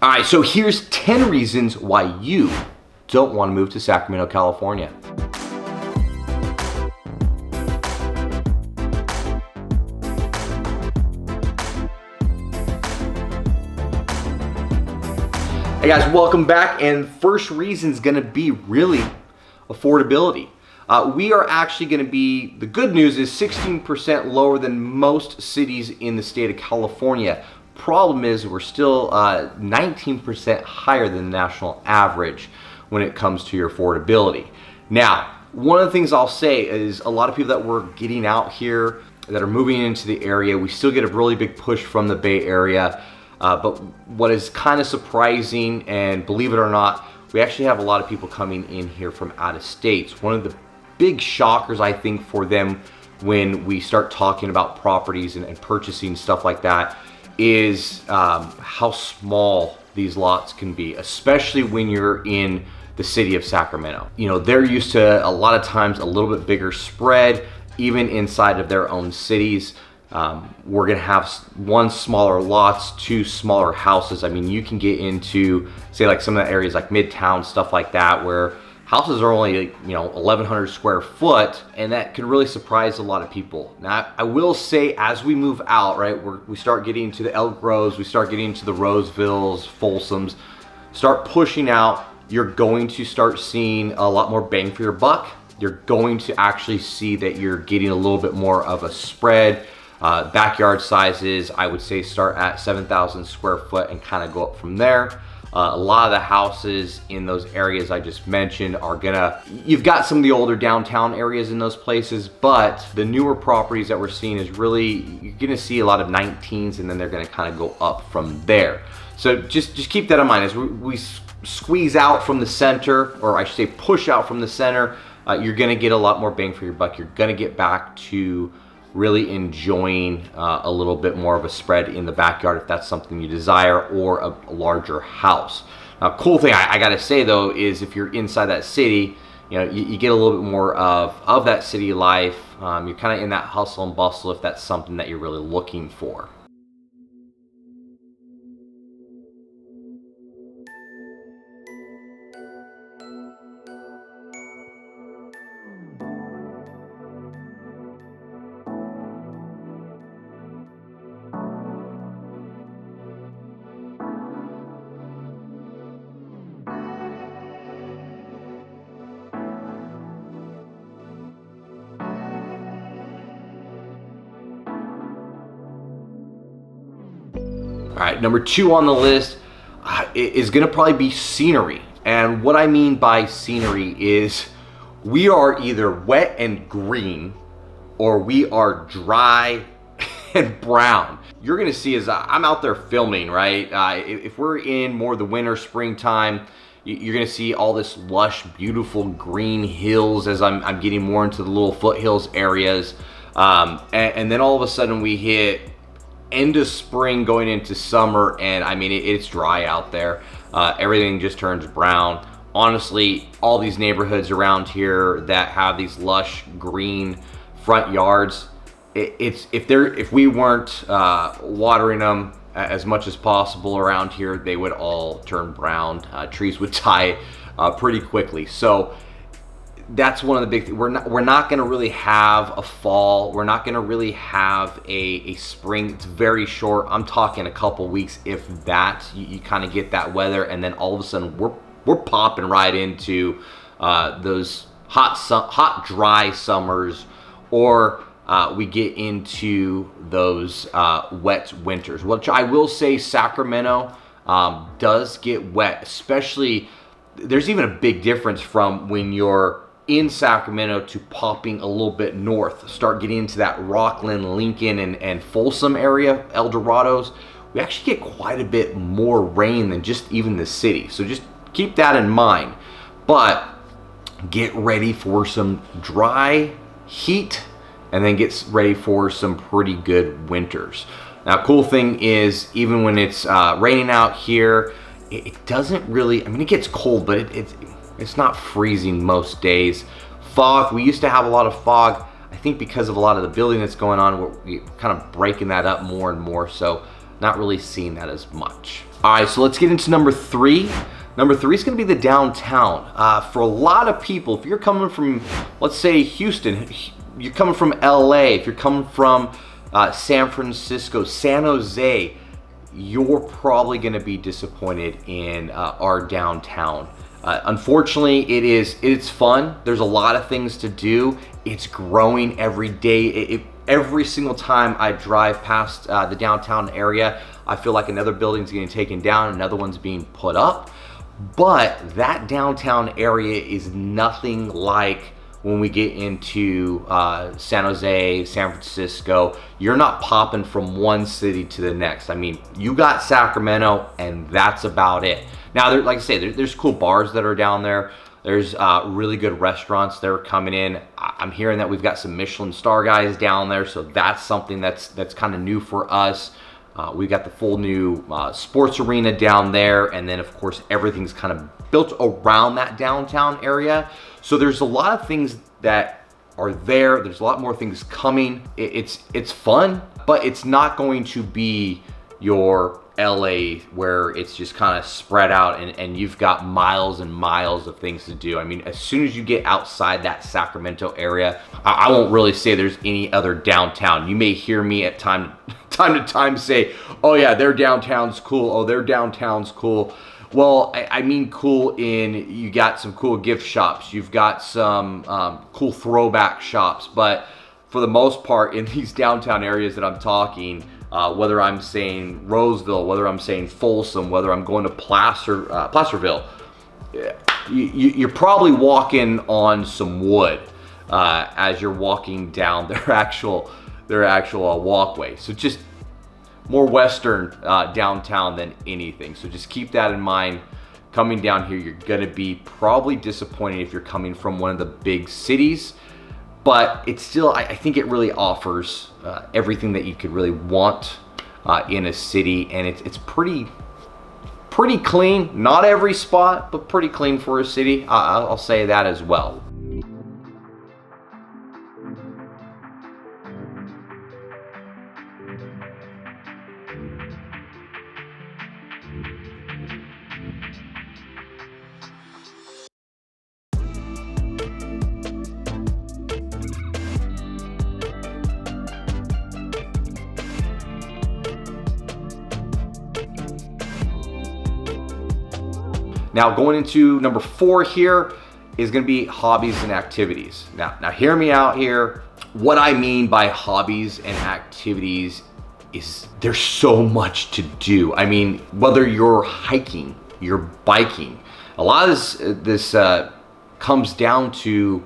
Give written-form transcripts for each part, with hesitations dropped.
All right, so here's 10 reasons why you don't want to move to Sacramento, California. Hey guys, welcome back. And first reason is gonna be really affordability. We are actually gonna be, the good news is 16% lower than most cities in the state of California. Problem is we're still 19% higher than the national average when it comes to your affordability. Now, one of the things I'll say is a lot of people that were getting out here that are moving into the area, we still get a really big push from the Bay Area. But what is kind of surprising, and believe it or not, we actually have a lot of people coming in here from out of states. One of the big shockers, I think, for them when we start talking about properties and purchasing stuff like that is how small these lots can be, especially when you're in the city of Sacramento. You know, they're used to a lot of times a little bit bigger spread, even inside of their own cities. We're gonna have one smaller lots, two smaller houses. I mean, you can get into, say, like some of the areas like Midtown, stuff like that, where houses are only, you know, 1,100 square foot, and that can really surprise a lot of people. Now, I will say, as we move out, right, we start getting to the Elk Groves, we start getting to the Rosevilles, Folsoms, start pushing out, you're going to start seeing a lot more bang for your buck. You're going to actually see that you're getting a little bit more of a spread. Backyard sizes, I would say, start at 7,000 square foot and kind of go up from there. A lot of the houses in those areas I just mentioned are you've got some of the older downtown areas in those places, but the newer properties that we're seeing is really, you're gonna see a lot of 19s, and then they're gonna kind of go up from there. So just keep that in mind as we squeeze out from the center, or I should say push out from the center, you're gonna get a lot more bang for your buck. You're gonna get back to really enjoying a little bit more of a spread in the backyard if that's something you desire, or a larger house. Now, cool thing I gotta say though is if you're inside that city, you know, you get a little bit more of that city life. You're kind of in that hustle and bustle if that's something that you're really looking for. All right, number 2 on the list is gonna probably be scenery. And what I mean by scenery is we are either wet and green, or we are dry and brown. You're gonna see as I'm out there filming, right? If we're in more the winter, springtime, you're gonna see all this lush, beautiful green hills as I'm getting more into the little foothills areas. And then all of a sudden we hit end of spring going into summer, and I mean it's dry out there. Everything just turns brown. Honestly, all these neighborhoods around here that have these lush green front yards, if we weren't watering them as much as possible around here, they would all turn brown. Trees would die pretty quickly. So that's one of the big things. We're not going to really have a fall. We're not going to really have a spring. It's very short. I'm talking a couple weeks, if that. You kind of get that weather, and then all of a sudden we're popping right into those hot, dry summers, or we get into those wet winters. Which I will say, Sacramento does get wet, especially. There's even a big difference from when you're in Sacramento to popping a little bit north, start getting into that Rockland, Lincoln, and Folsom area, El Dorados. We actually get quite a bit more rain than just even the city. So just keep that in mind. But get ready for some dry heat, and then get ready for some pretty good winters. Now, cool thing is, even when it's raining out here, it doesn't really, I mean, it gets cold, but it's not freezing most days. Fog, we used to have a lot of fog. I think because of a lot of the building that's going on, we're kind of breaking that up more and more, so not really seeing that as much. All right, so let's get into number 3. Number 3 is going to be the downtown. For a lot of people, if you're coming from, let's say, Houston, you're coming from LA, if you're coming from San Francisco, San Jose, you're probably going to be disappointed in our downtown. Unfortunately, it's fun. There's a lot of things to do. It's growing every day. Every single time I drive past the downtown area, I feel like another building's getting taken down, another one's being put up. But that downtown area is nothing like when we get into San Jose, San Francisco. You're not popping from one city to the next. I mean, you got Sacramento, and that's about it. Now, like I say, there's cool bars that are down there. There's really good restaurants that are coming in. I'm hearing that we've got some Michelin star guys down there, so that's something that's kind of new for us. We've got the full new sports arena down there, and then of course everything's kind of built around that downtown area. So there's a lot of things that are there. There's a lot more things coming. It's fun, but it's not going to be your LA where it's just kind of spread out and you've got miles and miles of things to do. I mean, as soon as you get outside that Sacramento area, I won't really say there's any other downtown. You may hear me at time to time say, oh yeah, their downtown's cool. Oh, their downtown's cool. Well, I mean cool in you got some cool gift shops. You've got some cool throwback shops. But for the most part, in these downtown areas that I'm talking, whether I'm saying Roseville, whether I'm saying Folsom, whether I'm going to Placerville, you're probably walking on some wood as you're walking down their actual walkway. So just more Western downtown than anything. So just keep that in mind. Coming down here, you're gonna be probably disappointed if you're coming from one of the big cities, but it's still, I think it really offers everything that you could really want in a city, and it's pretty clean. Not every spot, but pretty clean for a city. I'll say that as well. Now going into number 4 here is going to be hobbies and activities. Now hear me out here. What I mean by hobbies and activities is there's so much to do. I mean, whether you're hiking, you're biking, a lot of this comes down to,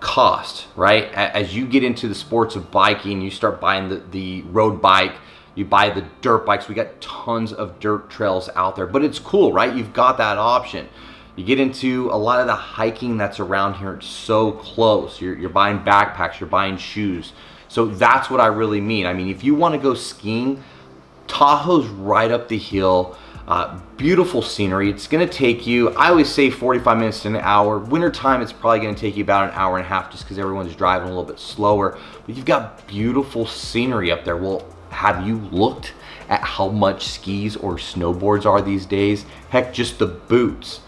cost, right? As you get into the sports of biking, you start buying the road bike, you buy the dirt bikes. We got tons of dirt trails out there, but it's cool, right? You've got that option. You get into a lot of the hiking that's around here. It's so close. You're buying backpacks, you're buying shoes. So that's what I really mean. I mean, if you want to go skiing, Tahoe's right up the hill. Beautiful scenery. It's going to take you, I always say 45 minutes to an hour. Wintertime, it's probably going to take you about an hour and a half just because everyone's driving a little bit slower. But you've got beautiful scenery up there. Well, have you looked at how much skis or snowboards are these days? Heck, just the boots.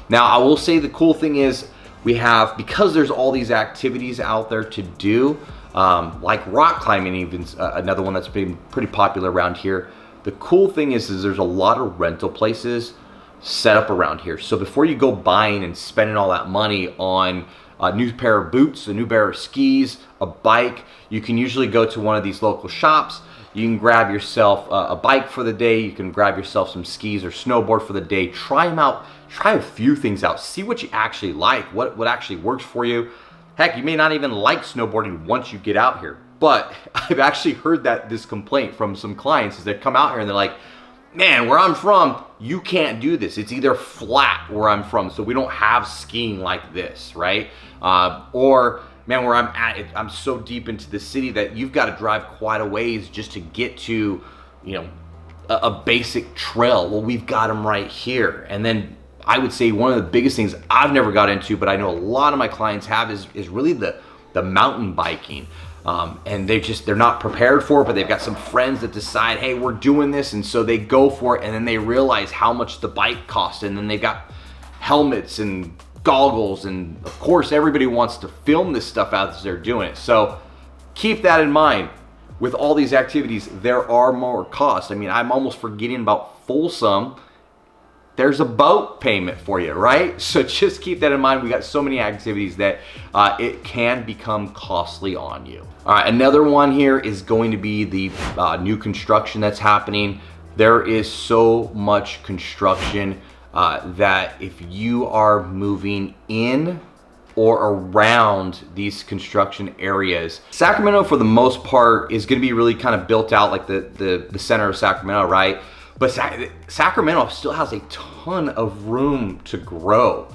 Now, I will say the cool thing is we have, because there's all these activities out there to do, like rock climbing, even another one that's been pretty popular around here. The cool thing is there's a lot of rental places set up around here. So before you go buying and spending all that money on a new pair of boots, a new pair of skis, a bike, you can usually go to one of these local shops. You can grab yourself a bike for the day. You can grab yourself some skis or snowboard for the day. Try them out. Try a few things out. See what you actually like, what actually works for you. Heck, you may not even like snowboarding once you get out here. But I've actually heard this complaint from some clients is they come out here and they're like, man, where I'm from, you can't do this. It's either flat where I'm from, so we don't have skiing like this, right? Or, man, where I'm at, I'm so deep into the city that you've got to drive quite a ways just to get to, a basic trail. Well, we've got them right here. And then I would say one of the biggest things I've never got into, but I know a lot of my clients have, is really the mountain biking. and they're not prepared for it, but they've got some friends that decide, hey, we're doing this, and so they go for it, and then they realize how much the bike costs, and then they've got helmets and goggles, and of course everybody wants to film this stuff out as they're doing it. So keep that in mind. With all these activities, there are more costs. I mean, I'm almost forgetting about Folsom. There's a boat payment for you, right? So just keep that in mind. We got so many activities that it can become costly on you. All right, another one here is going to be the new construction that's happening. There is so much construction that if you are moving in or around these construction areas, Sacramento for the most part is going to be really kind of built out like the center of Sacramento, right? But Sacramento still has a ton of room to grow.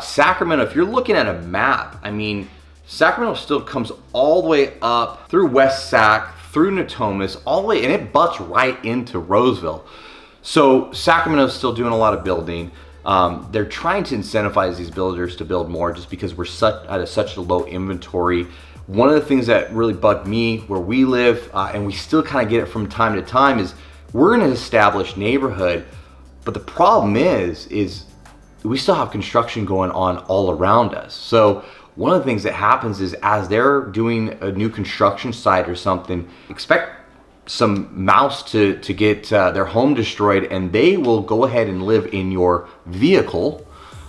Sacramento, if you're looking at a map, I mean, Sacramento still comes all the way up through West Sac, through Natomas, all the way, and it butts right into Roseville. So Sacramento's still doing a lot of building. They're trying to incentivize these builders to build more just because we're at such a low inventory. One of the things that really bugged me where we live, and we still kind of get it from time to time, is we're in an established neighborhood, but the problem is we still have construction going on all around us. So one of the things that happens is as they're doing a new construction site or something, expect some mouse to get their home destroyed, and they will go ahead and live in your vehicle,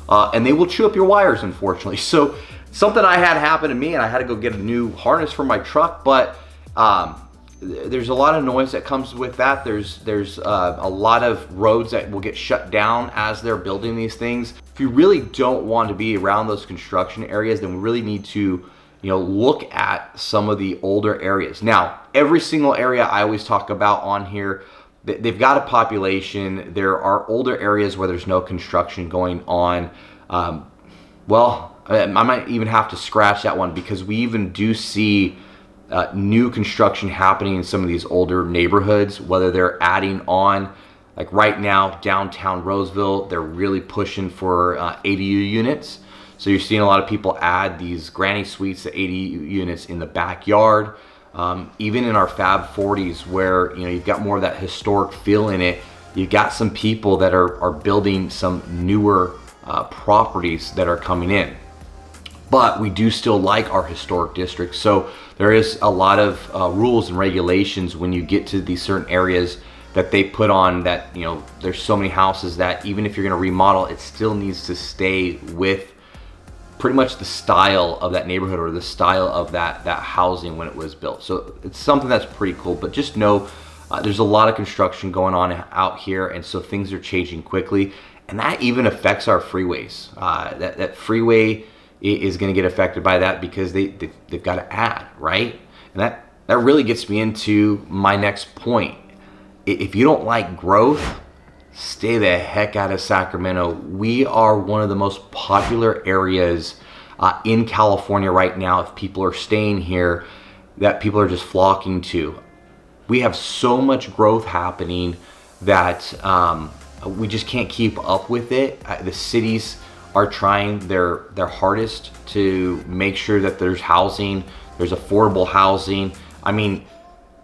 and they will chew up your wires, unfortunately. So something I had happen to me, and I had to go get a new harness for my truck, but there's a lot of noise that comes with that. There's a lot of roads that will get shut down as they're building these things. If you really don't want to be around those construction areas, then we really need to look at some of the older areas. Now, every single area I always talk about on here, they've got a population. There are older areas where there's no construction going on. Well, I might even have to scratch that one, because we even do see new construction happening in some of these older neighborhoods, whether they're adding on, like right now, downtown Roseville, they're really pushing for ADU units. So you're seeing a lot of people add these granny suites to ADU units in the backyard. Even in our Fab 40s, where you've got more of that historic feel in it, you've got some people that are building some newer properties that are coming in. But we do still like our historic districts. So there is a lot of rules and regulations when you get to these certain areas that they put on, that there's so many houses that even if you're going to remodel, it still needs to stay with pretty much the style of that neighborhood or the style of that housing when it was built. So it's something that's pretty cool. But just know there's a lot of construction going on out here, and so things are changing quickly, and that even affects our freeways. That freeway is going to get affected by that, because they've got to add, right? And that really gets me into my next point. If you don't like growth, stay the heck out of Sacramento. We are one of the most popular areas in California right now. If people are staying here, that people are just flocking to. We have so much growth happening that we just can't keep up with it. The cities are trying their hardest to make sure that there's housing, there's affordable housing. I mean,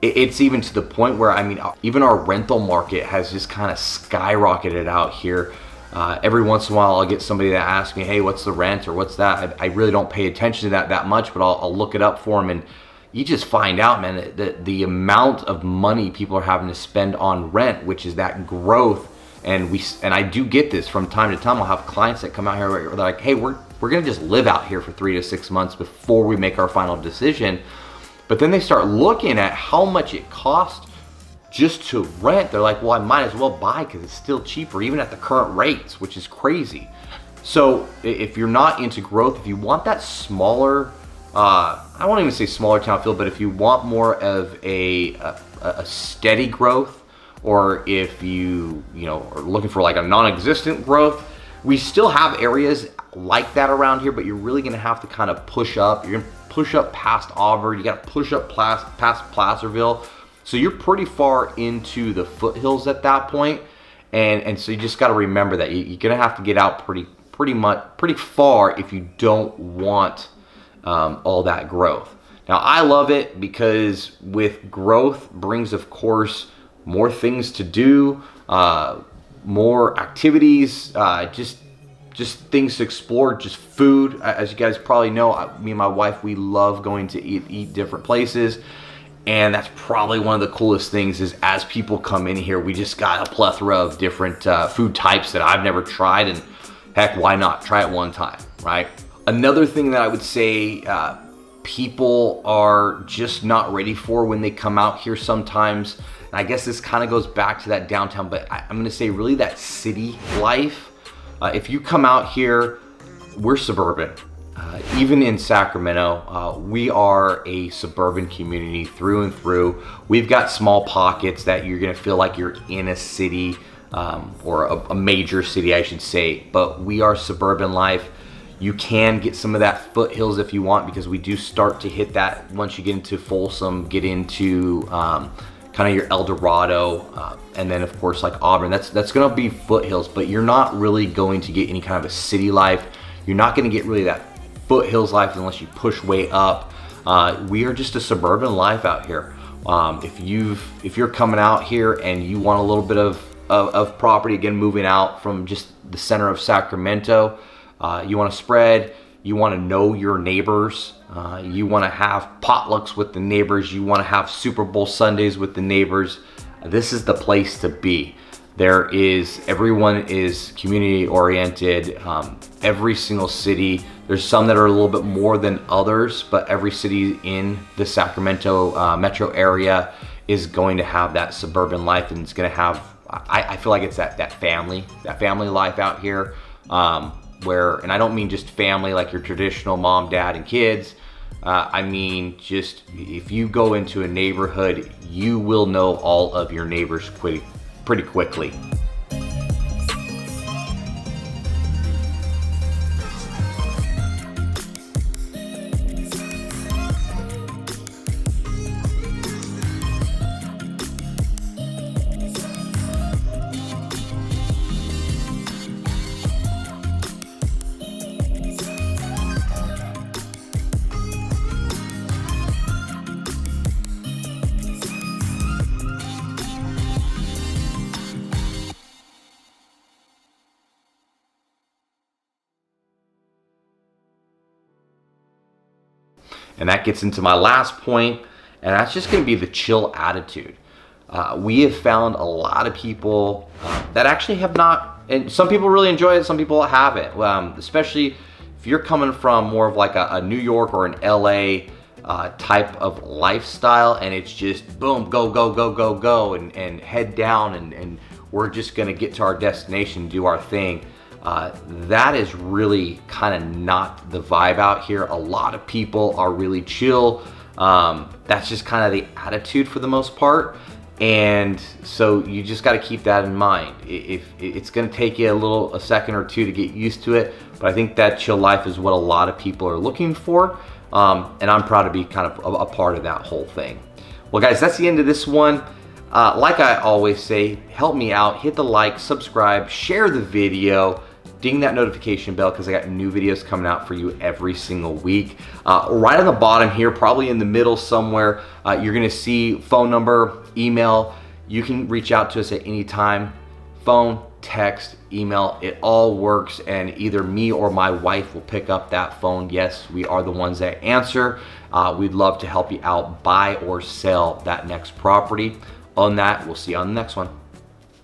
it's even to the point where, even our rental market has just kind of skyrocketed out here. Every once in a while, I'll get somebody that asks me, hey, what's the rent or what's that? I really don't pay attention to that much, but I'll look it up for them. And you just find out, man, that the amount of money people are having to spend on rent, which is that growth. And I do get this from time to time. I'll have clients that come out here where they're like, hey, we're going to just live out here for 3 to 6 months before we make our final decision. But then they start looking at how much it costs just to rent. They're like, well, I might as well buy because it's still cheaper, even at the current rates, which is crazy. So if you're not into growth, if you want that smaller, I won't even say smaller town feel, but if you want more of a steady growth, or if you are looking for like a non-existent growth, we still have areas like that around here, but you're really going to have to kind of push up. You're going to push up past Auburn. You got to push up past Placerville. So you're pretty far into the foothills at that point. And so you just got to remember that you're going to have to get out pretty far if you don't want all that growth. Now, I love it because with growth brings, of course, more things to do, more activities, just things to explore, just food. As you guys probably know, me and my wife, we love going to eat different places. And that's probably one of the coolest things is as people come in here, we just got a plethora of different food types that I've never tried. And heck, why not? Try it one time, right? Another thing that I would say people are just not ready for when they come out here sometimes, and I guess this kind of goes back to that downtown, but I'm going to say really that city life. If you come out here, we're suburban. Even in Sacramento, we are a suburban community through and through. We've got small pockets that you're going to feel like you're in a city, or a major city, I should say, but we are suburban life. You can get some of that foothills if you want, because we do start to hit that once you get into Folsom, get into kind of your El Dorado, and then of course like Auburn. That's going to be foothills, but you're not really going to get any kind of a city life. You're not going to get really that foothills life unless you push way up. We are just a suburban life out here. If you're coming out here and you want a little bit of property, again, moving out from just the center of Sacramento, you want to spread, you want to know your neighbors, you want to have potlucks with the neighbors, you want to have Super Bowl Sundays with the neighbors, this is the place to be. Everyone is community oriented. Every single city, there's some that are a little bit more than others, but every city in the Sacramento metro area is going to have that suburban life, and it's going to have, I feel like it's that family life out here, where, and I don't mean just family like your traditional mom, dad, and kids. I mean, just if you go into a neighborhood, you will know all of your neighbors pretty quickly. And that gets into my last point, and that's just going to be the chill attitude. We have found a lot of people that actually have not, and some people really enjoy it, some people haven't, especially if you're coming from more of like a New York or an LA type of lifestyle, and it's just boom, go, go, go, go, go, and head down, and we're just going to get to our destination, do our thing. That is really kind of not the vibe out here. A lot of people are really chill. That's just kind of the attitude for the most part. And so you just got to keep that in mind. If it's going to take you a second or two to get used to it, but I think that chill life is what a lot of people are looking for. And I'm proud to be kind of a part of that whole thing. Well, guys, that's the end of this one. Like I always say, help me out, hit the like, subscribe, share the video, ding that notification bell, because I got new videos coming out for you every single week. Right on the bottom here, probably in the middle somewhere, you're gonna see phone number, email. You can reach out to us at any time. Phone, text, email, it all works, and either me or my wife will pick up that phone. Yes, we are the ones that answer. We'd love to help you out buy or sell that next property. On that, we'll see you on the next one.